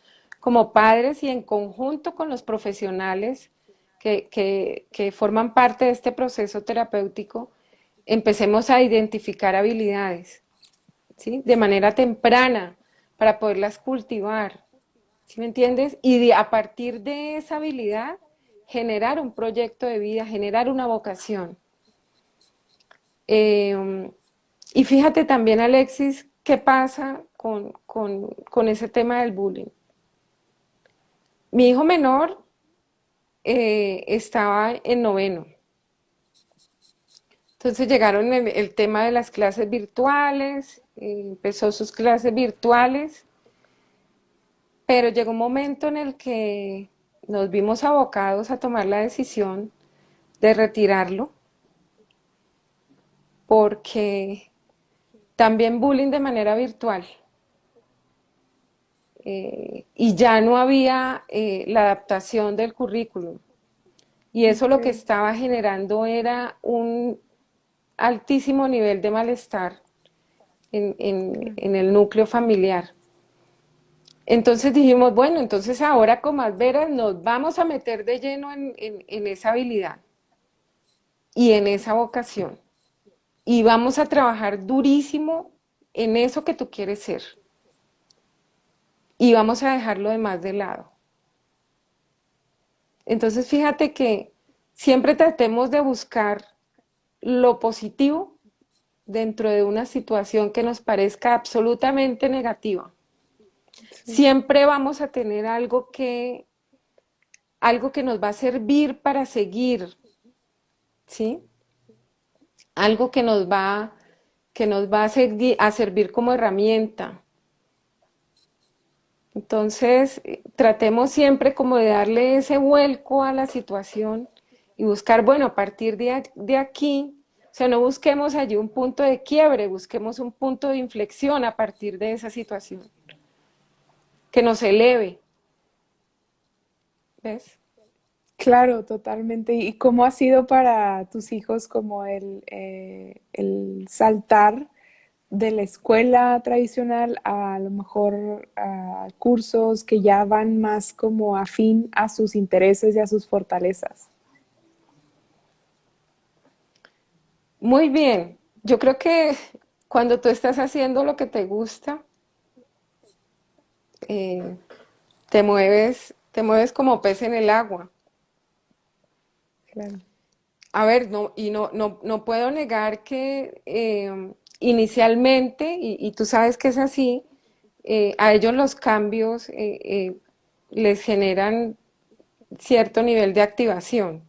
como padres y en conjunto con los profesionales que forman parte de este proceso terapéutico, empecemos a identificar habilidades, ¿sí? De manera temprana para poderlas cultivar, ¿sí me entiendes? A partir de esa habilidad, generar un proyecto de vida, generar una vocación. Eh, y fíjate también, Alexis, qué pasa con ese tema del bullying. Mi hijo menor estaba en noveno. Entonces llegaron el tema de las clases virtuales, empezó sus clases virtuales, pero llegó un momento en el que nos vimos abocados a tomar la decisión de retirarlo, porque también bullying de manera virtual. Y ya no había la adaptación del currículum. Y eso lo que Ok, estaba generando era un altísimo nivel de malestar claro. en el núcleo familiar. Entonces dijimos, bueno, entonces ahora con más veras nos vamos a meter de lleno en esa habilidad y en esa vocación. Y vamos a trabajar durísimo en eso que tú quieres ser. Y vamos a dejar lo demás de lado. Entonces fíjate que siempre tratemos de buscar lo positivo dentro de una situación que nos parezca absolutamente negativa. Sí, Siempre vamos a tener algo que nos va a servir para seguir, ¿sí? Algo que nos va a servir como herramienta. Entonces, tratemos siempre como de darle ese vuelco a la situación y buscar, bueno, a partir de aquí, o sea, no busquemos allí un punto de quiebre, busquemos un punto de inflexión a partir de esa situación, que nos eleve, ¿ves? claro, totalmente. ¿Y cómo ha sido para tus hijos como el saltar de la escuela tradicional a lo mejor a cursos que ya van más como afín a sus intereses y a sus fortalezas? Muy bien, yo creo que cuando tú estás haciendo lo que te gusta, eh, te mueves como pez en el agua. Claro. A ver, no puedo negar que inicialmente, y tú sabes que es así, a ellos los cambios les generan cierto nivel de activación.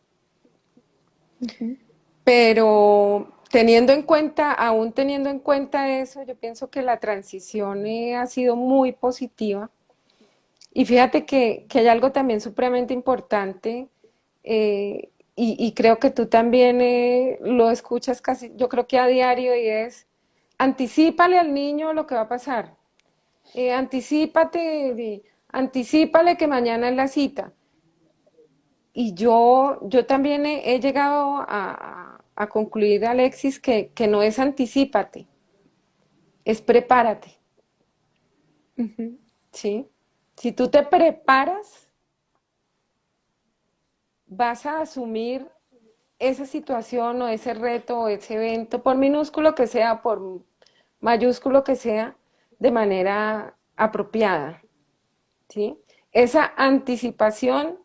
Ujú. Pero teniendo en cuenta, aún teniendo en cuenta eso, yo pienso que la transición ha sido muy positiva. Y fíjate que hay algo también supremamente importante, y creo que tú también lo escuchas casi, yo creo que a diario, y es, anticípale al niño lo que va a pasar, anticípale que mañana es la cita. Y yo también he llegado a concluir, Alexis, que no es anticípate, es prepárate, Ujú. ¿sí? Si tú te preparas, vas a asumir esa situación o ese reto o ese evento, por minúsculo que sea, por mayúsculo que sea, de manera apropiada, ¿sí? Esa anticipación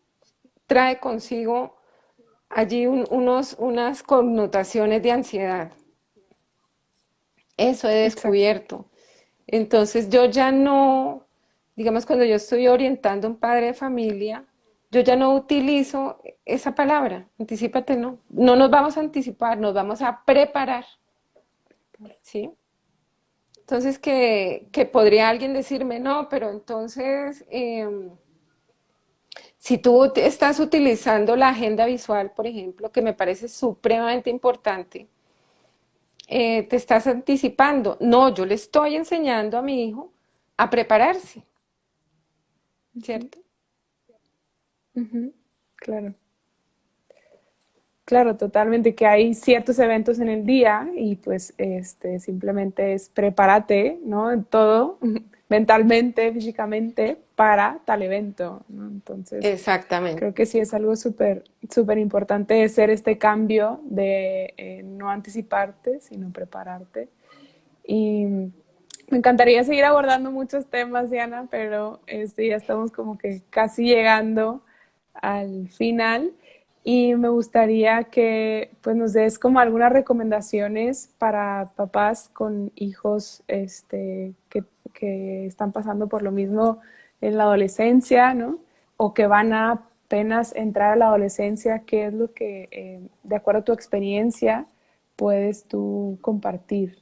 trae consigo allí unas connotaciones de ansiedad. Eso he Exacto. descubierto. Entonces yo ya no, digamos, cuando yo estoy orientando a un padre de familia, yo ya no utilizo esa palabra, anticípate, no. No nos vamos a anticipar, nos vamos a preparar, ¿sí? Entonces que podría alguien decirme, no, pero entonces, si tú estás utilizando la agenda visual, por ejemplo, que me parece supremamente importante, te estás anticipando. No, yo le estoy enseñando a mi hijo a prepararse. Ujú, ¿cierto? ujú, claro. Claro, totalmente, que hay ciertos eventos en el día y pues simplemente es prepárate, ¿no? En todo, mentalmente, físicamente, para tal evento, ¿no? Entonces, Exactamente. creo que sí es algo súper importante hacer este cambio de no anticiparte, sino prepararte. Y me encantaría seguir abordando muchos temas, Diana, pero ya estamos como que casi llegando al final y me gustaría que pues nos des como algunas recomendaciones para papás con hijos que están pasando por lo mismo en la adolescencia, ¿no? O que van a apenas entrar a la adolescencia, ¿qué es lo que, de acuerdo a tu experiencia, puedes tú compartir?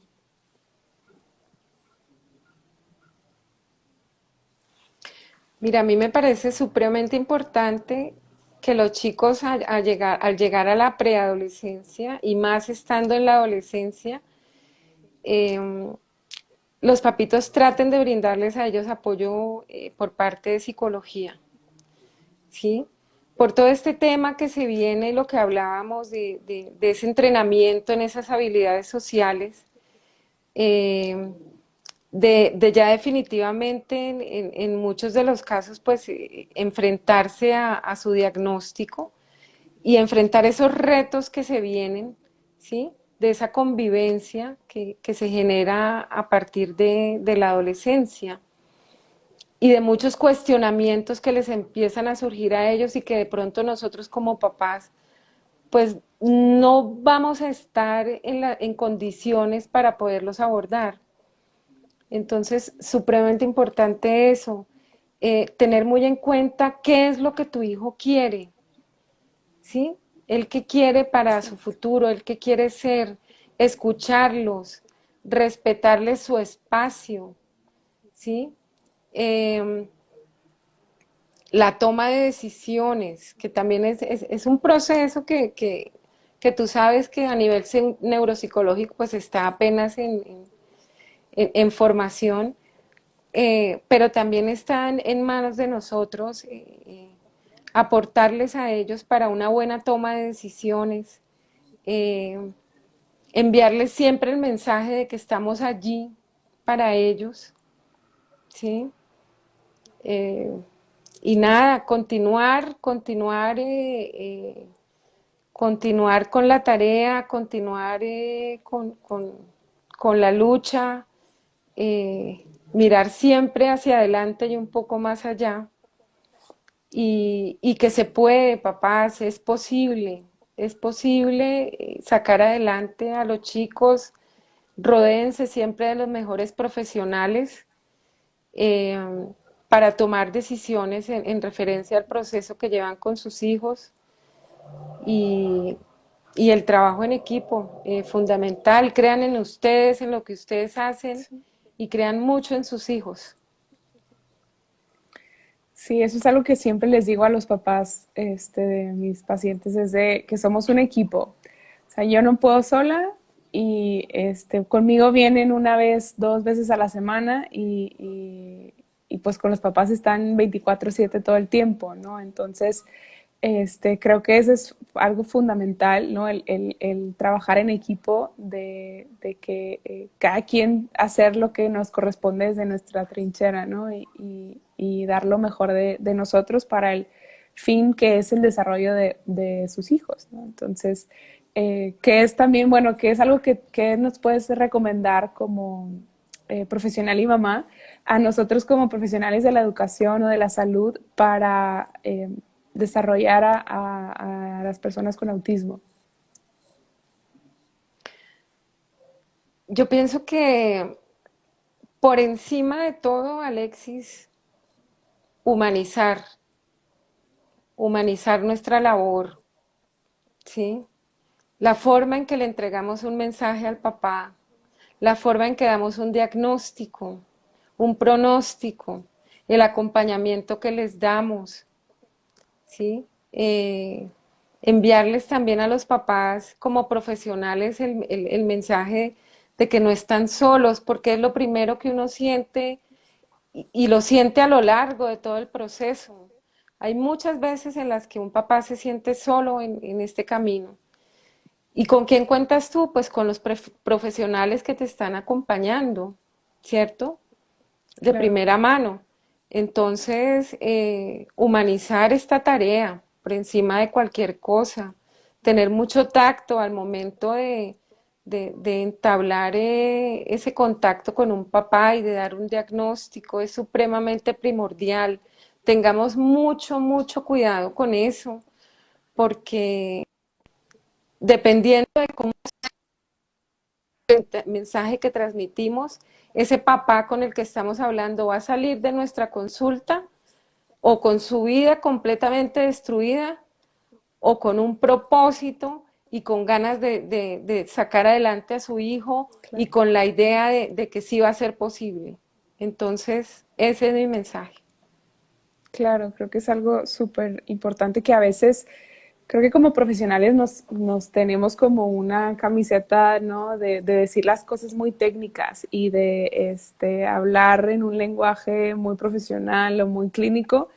Mira, a mí me parece supremamente importante que los chicos al llegar a la preadolescencia y más estando en la adolescencia, em, los papitos traten de brindarles a ellos apoyo por parte de psicología, ¿sí? Por todo este tema que se viene, lo que hablábamos de ese entrenamiento en esas habilidades sociales, eh, de ya definitivamente en muchos de los casos, pues enfrentarse a su diagnóstico y enfrentar esos retos que se vienen, ¿sí? De esa convivencia que se genera a partir de la adolescencia y de muchos cuestionamientos que les empiezan a surgir a ellos y que de pronto nosotros como papás pues no vamos a estar en condiciones para poderlos abordar. Entonces, supremamente importante eso, tener muy en cuenta qué es lo que tu hijo quiere, ¿sí? El que quiere para Sí. su futuro, el que quiere ser, escucharlos, respetarles su espacio, ¿sí? Eh, la toma de decisiones, que también es un proceso que tú sabes que a nivel neuropsicológico pues está apenas en formación, pero también están en manos de nosotros aportarles a ellos para una buena toma de decisiones, eh, enviarles siempre el mensaje de que estamos allí para ellos, ¿sí? Eh, y nada, continuar con la tarea, continuar con la lucha, mirar siempre hacia adelante y un poco más allá. Y que se puede, papás, es posible sacar adelante a los chicos, rodéense siempre de los mejores profesionales eh, para tomar decisiones en referencia al proceso que llevan con sus hijos y, y el trabajo en equipo, fundamental, crean en ustedes, en lo que ustedes hacen Sí. y crean mucho en sus hijos. Sí, eso es algo que siempre les digo a los papás de mis pacientes, es de que somos un equipo. O sea, yo no puedo sola y conmigo vienen una vez, dos veces a la semana y pues con los papás están 24/7 todo el tiempo, ¿no? Entonces, creo que eso es algo fundamental, ¿no? El trabajar en equipo, de que cada quien hacer lo que nos corresponde desde nuestra trinchera, ¿no? Y dar lo mejor de nosotros para el fin que es el desarrollo de sus hijos, ¿no? Entonces, que es también, bueno, que es algo que nos puedes recomendar como profesional y mamá a nosotros como profesionales de la educación o de la salud para desarrollar a las personas con autismo. Yo pienso que por encima de todo, Alexis, humanizar, humanizar nuestra labor, ¿sí? La forma en que le entregamos un mensaje al papá, la forma en que damos un diagnóstico, un pronóstico, el acompañamiento que les damos, ¿sí? Enviarles también a los papás como profesionales el mensaje de que no están solos, porque es lo primero que uno siente y lo siente a lo largo de todo el proceso. Hay muchas veces en las que un papá se siente solo en este camino. ¿Y con quién cuentas tú? Pues con los profesionales que te están acompañando, ¿cierto? De Claro, primera mano. Entonces, humanizar esta tarea por encima de cualquier cosa, tener mucho tacto al momento de entablar ese contacto con un papá y de dar un diagnóstico es supremamente primordial. Tengamos mucho, mucho cuidado con eso, porque dependiendo de cómo el mensaje que transmitimos, ese papá con el que estamos hablando va a salir de nuestra consulta o con su vida completamente destruida o con un propósito y con ganas de sacar adelante a su hijo y claro. con la idea de que sí va a ser posible. Entonces, ese es mi mensaje. Claro, creo que es algo súper importante que a veces, creo que como profesionales nos tenemos como una camiseta, ¿no? De decir las cosas muy técnicas y de hablar en un lenguaje muy profesional o muy clínico.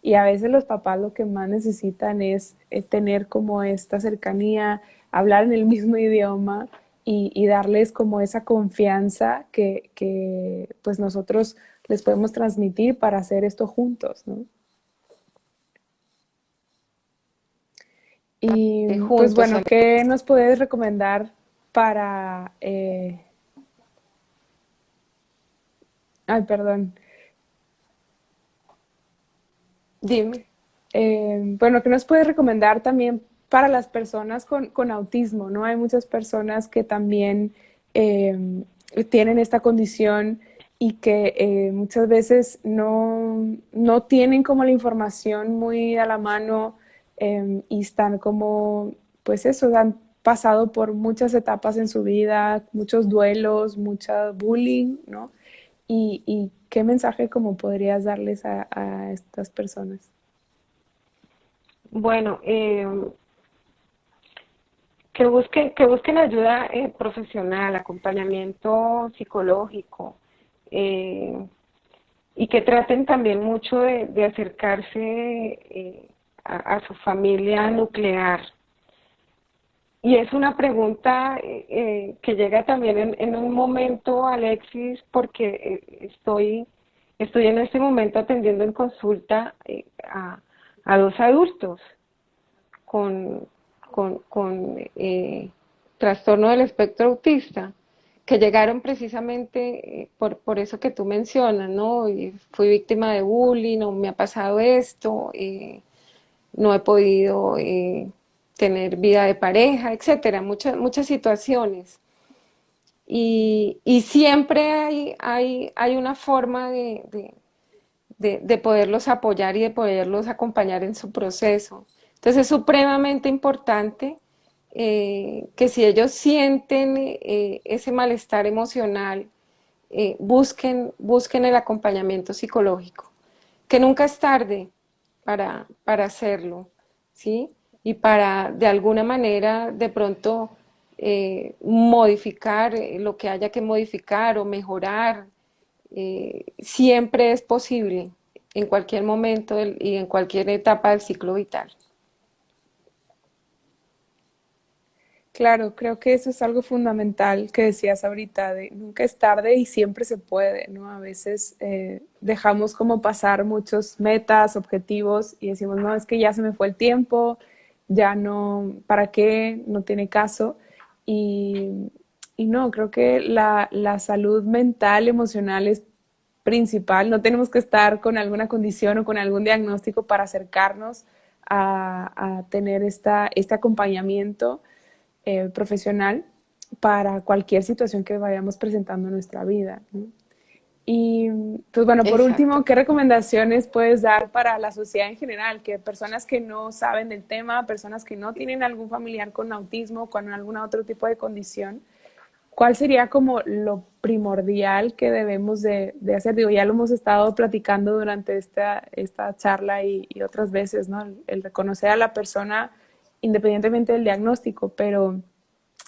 Y a veces los papás lo que más necesitan es tener como esta cercanía, hablar en el mismo idioma y darles como esa confianza que pues nosotros les podemos transmitir para hacer esto juntos, ¿no? Y pues Juntos, bueno, ¿qué nos puedes recomendar para... ay, perdón. dime. Bueno, ¿qué nos puedes recomendar también para las personas con autismo? ¿No? Hay muchas personas que también tienen esta condición y que muchas veces no tienen como la información muy a la mano y están como, pues eso, han pasado por muchas etapas en su vida, muchos duelos, mucha bullying, ¿no? Y qué mensaje como podrías darles a estas personas. Bueno, que busquen ayuda profesional, acompañamiento psicológico, eh, y que traten también mucho de acercarse a su familia nuclear. Y es una pregunta que llega también en un momento, Alexis, porque estoy en este momento atendiendo en consulta a dos adultos con, con trastorno del espectro autista, que llegaron precisamente por eso que tú mencionas, ¿no? Y fui víctima de bullying, o me ha pasado esto, no he podido tener vida de pareja, etcétera, muchas situaciones. Y siempre hay una forma de poderlos apoyar y de poderlos acompañar en su proceso. Entonces es supremamente importante que si ellos sienten ese malestar emocional, busquen el acompañamiento psicológico, que nunca es tarde para hacerlo, ¿sí? Y para de alguna manera de pronto modificar lo que haya que modificar o mejorar, siempre es posible en cualquier momento y en cualquier etapa del ciclo vital. Claro, creo que eso es algo fundamental que decías ahorita, de nunca es tarde y siempre se puede, ¿no? A veces dejamos como pasar muchos metas, objetivos y decimos, no, es que ya se me fue el tiempo, ya no, ¿para qué? No tiene caso. Y, y no, creo que la salud mental, emocional es principal. No tenemos que estar con alguna condición o con algún diagnóstico para acercarnos a tener este acompañamiento profesional para cualquier situación que vayamos presentando en nuestra vida, ¿no? Y pues bueno, por Exacto. último, ¿qué recomendaciones puedes dar para la sociedad en general? Que personas que no saben del tema, personas que no tienen algún familiar con autismo, con algún otro tipo de condición, ¿cuál sería como lo primordial que debemos de hacer? Digo, ya lo hemos estado platicando durante esta charla y otras veces, ¿no? El reconocer a la persona independientemente del diagnóstico, pero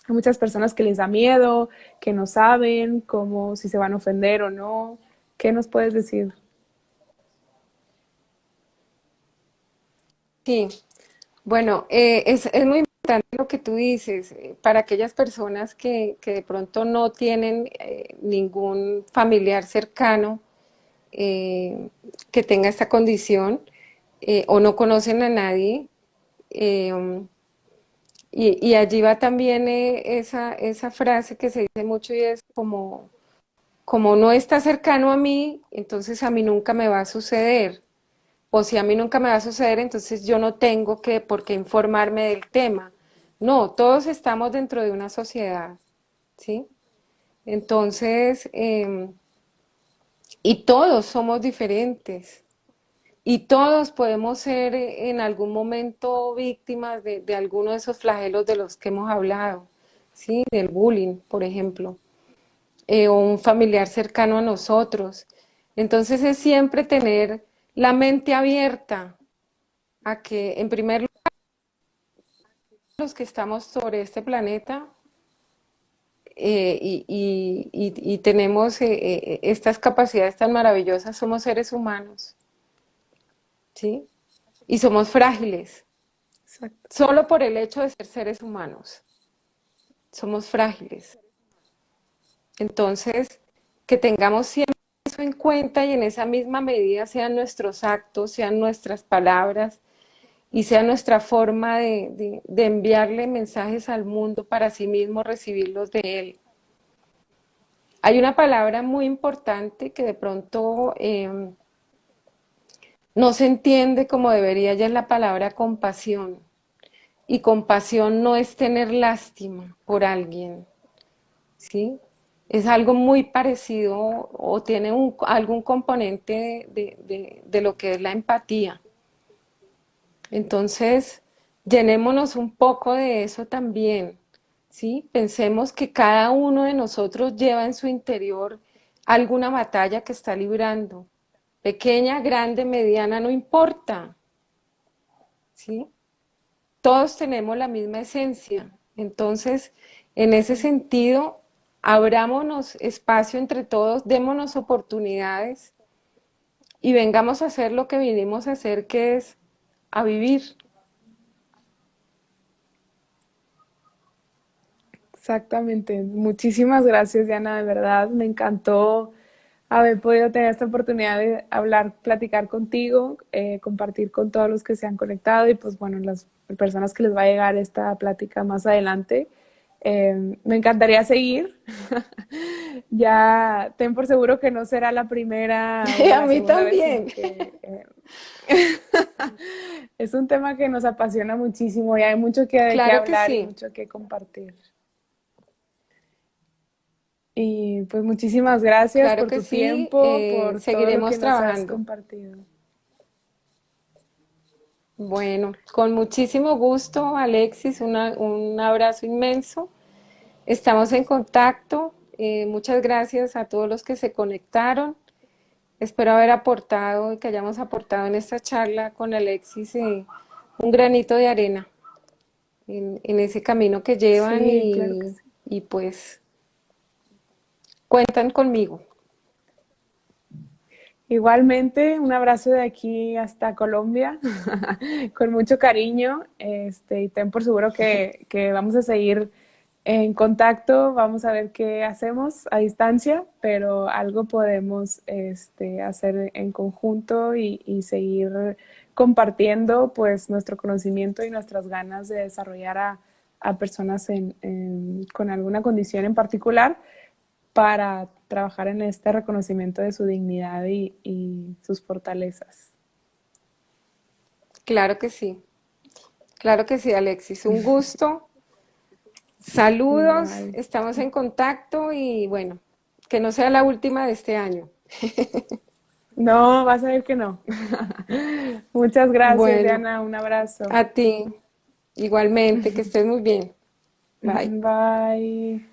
hay muchas personas que les da miedo, que no saben cómo, si se van a ofender o no. ¿Qué nos puedes decir? Sí, bueno, es muy importante lo que tú dices, para aquellas personas que de pronto no tienen ningún familiar cercano eh, que tenga esta condición o no conocen a nadie. eh, y allí va también esa frase que se dice mucho y es como no está cercano a mí, entonces a mí nunca me va a suceder. O si a mí nunca me va a suceder, entonces yo no tengo que por qué informarme del tema. No, todos estamos dentro de una sociedad, ¿sí? Entonces, y todos somos diferentes. Y todos podemos ser en algún momento víctimas de alguno de esos flagelos de los que hemos hablado, ¿sí? Del bullying, por ejemplo, o un familiar cercano a nosotros. Entonces es siempre tener la mente abierta a que, en primer lugar, los que estamos sobre este planeta y tenemos estas capacidades tan maravillosas, somos seres humanos, ¿sí? Y somos frágiles, Exacto. solo por el hecho de ser seres humanos, somos frágiles. Entonces, que tengamos siempre eso en cuenta y en esa misma medida sean nuestros actos, sean nuestras palabras y sea nuestra forma de enviarle mensajes al mundo para sí mismo recibirlos de él. Hay una palabra muy importante que de pronto no se entiende como debería, ya es la palabra compasión. Y compasión no es tener lástima por alguien, ¿sí? Es algo muy parecido o tiene algún componente de lo que es la empatía. Entonces, llenémonos un poco de eso también, ¿sí? Pensemos que cada uno de nosotros lleva en su interior alguna batalla que está librando. Pequeña, grande, mediana, no importa, ¿sí? Todos tenemos la misma esencia. Entonces, en ese sentido, abrámonos espacio entre todos, démonos oportunidades y vengamos a hacer lo que vinimos a hacer, que es a vivir. Exactamente. Muchísimas gracias, Diana, de verdad. Me encantó haber podido tener esta oportunidad de hablar, platicar contigo, compartir con todos los que se han conectado y pues bueno, las personas que les va a llegar esta plática más adelante. Me encantaría seguir. Ya ten por seguro que no será la primera o A la mí segunda vez, sino también. que es un tema que nos apasiona muchísimo y hay mucho que, de qué Claro que hablar y sí, mucho que compartir. Y pues muchísimas gracias claro por que tu sí. tiempo, por todo lo que Seguiremos nos has trabajando. compartido. Bueno, con muchísimo gusto, Alexis, un abrazo inmenso. Estamos en contacto. Muchas gracias a todos los que se conectaron. Espero haber aportado y que hayamos aportado en esta charla con Alexis un granito de arena en ese camino que llevan Sí, claro que sí. y pues cuentan conmigo. Igualmente, un abrazo de aquí hasta Colombia, con mucho cariño, y ten por seguro que vamos a seguir en contacto, vamos a ver qué hacemos a distancia, pero algo podemos hacer en conjunto y seguir compartiendo pues nuestro conocimiento y nuestras ganas de desarrollar a personas con alguna condición en particular para trabajar en este reconocimiento de su dignidad y sus fortalezas. Claro que sí, Alexis. Un gusto. Saludos, Igual. estamos en contacto y bueno, que no sea la última de este año. No, vas a ver que no. Muchas gracias, Bueno, Diana. Un abrazo. a ti igualmente, que estés muy bien. Bye. Bye.